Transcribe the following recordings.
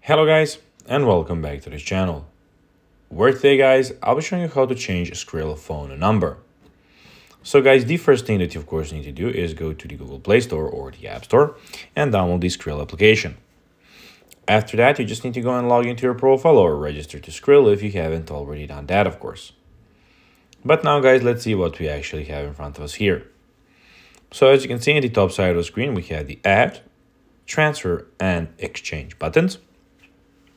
Hello guys, and welcome back to this channel, where today guys, I'll be showing you how to change a Skrill phone number. So guys, the first thing that you of course need to do is go to the Google Play Store or the App Store and download the Skrill application. After that, you just need to go and log into your profile or register to Skrill if you haven't already done that, of course. But now guys, let's see what we actually have in front of us here. So as you can see in the top side of the screen, we have the Add, Transfer and Exchange buttons.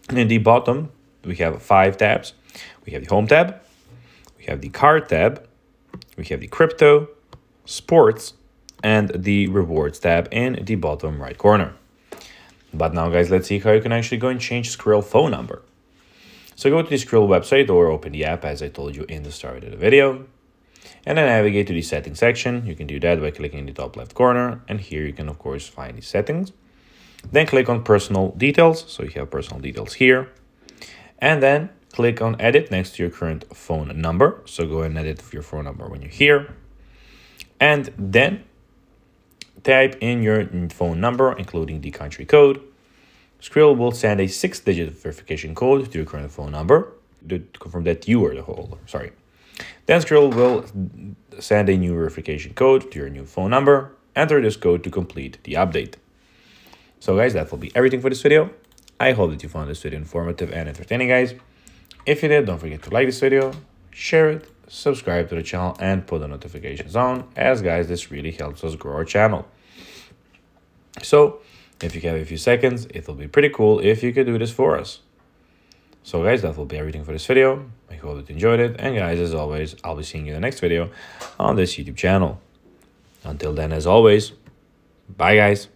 And in the bottom, we have 5 tabs. We have the Home tab, we have the Card tab, we have the Crypto, Sports, and the Rewards tab in the bottom right corner. But now guys, let's see how you can actually go and change Skrill phone number. So go to the Skrill website or open the app as I told you in the start of the video. And then navigate to the settings section. You can do that by clicking in the top left corner. And here you can of course find the settings. Then click on personal details. So you have personal details here. And then click on edit next to your current phone number. So go and edit your phone number when you're here. And then type in your phone number, including the country code. Skrill will send a 6-digit verification code to your current phone number to confirm that you are the holder. Sorry. Then Skrill will send a new verification code to your new phone number. Enter this code to complete the update. So guys, that will be everything for this video. I hope that you found this video informative and entertaining, guys. If you did, don't forget to like this video, share it, subscribe to the channel, and put the notifications on, as guys, this really helps us grow our channel. So if you have a few seconds, it will be pretty cool if you could do this for us. So guys, that will be everything for this video. I hope that you enjoyed it. And guys, as always, I'll be seeing you in the next video on this YouTube channel. Until then, as always, bye guys.